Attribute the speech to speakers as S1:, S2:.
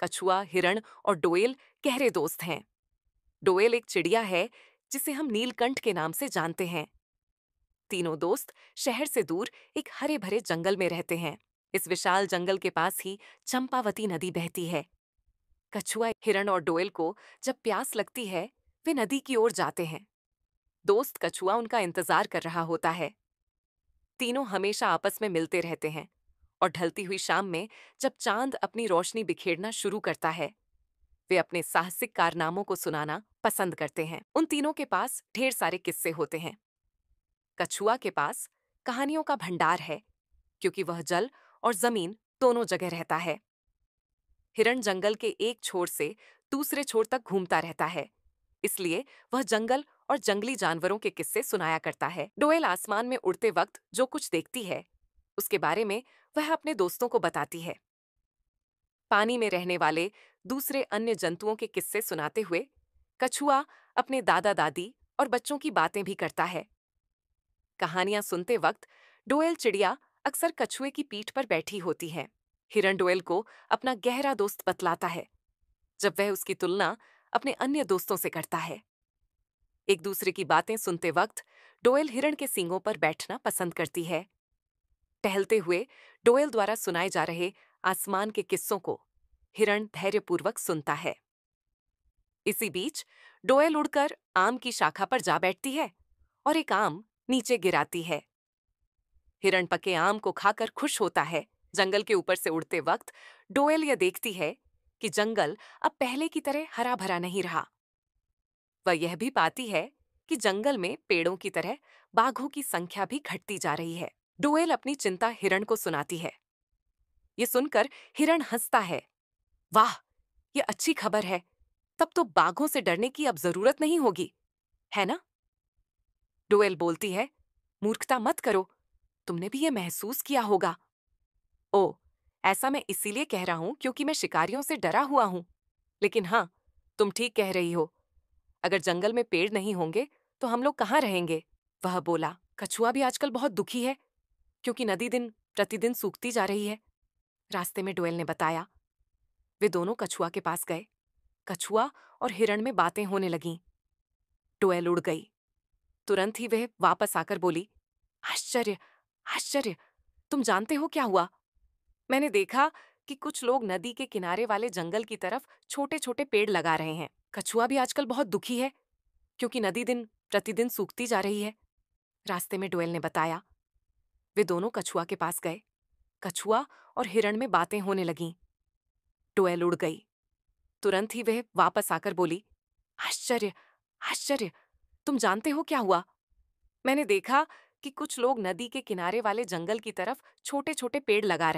S1: कछुआ, हिरण और डोएल गहरे दोस्त हैं। डोएल एक चिड़िया है जिसे हम नीलकंठ के नाम से जानते हैं। तीनों दोस्त शहर से दूर एक हरे भरे जंगल में रहते हैं। इस विशाल जंगल के पास ही चंपावती नदी बहती है। कछुआ, हिरण और डोएल को जब प्यास लगती है, वे नदी की ओर जाते हैं। दोस्त कछुआ उनका इंतजार कर रहा होता है। तीनों हमेशा आपस में मिलते रहते हैं और ढलती हुई शाम में जब चांद अपनी रोशनी बिखेरना शुरू करता है, वे अपने साहसिक कारनामों को सुनाना पसंद करते हैं। उन तीनों के पास ढेर सारे किस्से होते हैं। कछुआ के पास कहानियों का भंडार है, क्योंकि वह जल और जमीन दोनों जगह रहता है। हिरण जंगल के एक छोर से दूसरे छोर तक घूमता रहता है, इसलिए वह जंगल और जंगली जानवरों के किस्से सुनाया करता है। डोएल आसमान में उड़ते वक्त जो कुछ देखती है, उसके बारे में वह अपने दोस्तों को बताती है। पानी में रहने वाले दूसरे अन्य जंतुओं के किस्से सुनाते हुए कछुआ अपने दादा दादी और बच्चों की बातें भी करता है। कहानियां सुनते वक्त डोएल चिड़िया अक्सर कछुए की पीठ पर बैठी होती है। हिरण डोएल को अपना गहरा दोस्त बतलाता है, जब वह उसकी तुलना अपने अन्य दोस्तों से करता है। एक दूसरे की बातें सुनते वक्त डोएल हिरण के सींगों पर बैठना पसंद करती है। टहलते हुए डोएल द्वारा सुनाए जा रहे आसमान के किस्सों को हिरण धैर्यपूर्वक सुनता है। इसी बीच डोएल उड़कर आम की शाखा पर जा बैठती है और एक आम नीचे गिराती है। हिरण पके आम को खाकर खुश होता है। जंगल के ऊपर से उड़ते वक्त डोएल यह देखती है कि जंगल अब पहले की तरह हरा भरा नहीं रहा। वह यह भी पाती है कि जंगल में पेड़ों की तरह बाघों की संख्या भी घटती जा रही है। डोएल अपनी चिंता हिरण को सुनाती है। ये सुनकर हिरण हंसता है। वाह, ये अच्छी खबर है। तब तो बाघों से डरने की अब जरूरत नहीं होगी, है ना? डोएल बोलती है, मूर्खता मत करो, तुमने भी ये महसूस किया होगा। ओ, ऐसा मैं इसीलिए कह रहा हूं क्योंकि मैं शिकारियों से डरा हुआ हूं। लेकिन हाँ, तुम ठीक कह रही हो। अगर जंगल में पेड़ नहीं होंगे तो हम लोग कहाँ रहेंगे? वह बोला। कछुआ भी आजकल बहुत दुखी है, क्योंकि नदी दिन प्रतिदिन सूखती जा रही है, रास्ते में डोएल ने बताया। वे दोनों कछुआ के पास गए। कछुआ और हिरण में बातें होने लगीं। डोएल उड़ गई। तुरंत ही वह वापस आकर बोली, आश्चर्य, आश्चर्य, तुम जानते हो क्या हुआ? मैंने देखा कि कुछ लोग नदी के किनारे वाले जंगल की तरफ छोटे छोटे पेड़ लगा रहे हैं। कछुआ भी आजकल बहुत दुखी है, क्योंकि नदी दिन प्रतिदिन सूखती जा रही है, रास्ते में डोएल ने बताया। वे दोनों कछुआ के पास गए। कछुआ और हिरण में बातें होने लगीं। डोएल उड़ गई। तुरंत ही वह वापस आकर बोली, आश्चर्य, आश्चर्य, तुम जानते हो क्या हुआ? मैंने देखा कि कुछ लोग नदी के किनारे वाले जंगल की तरफ छोटे छोटे पेड़ लगा रहे हैं।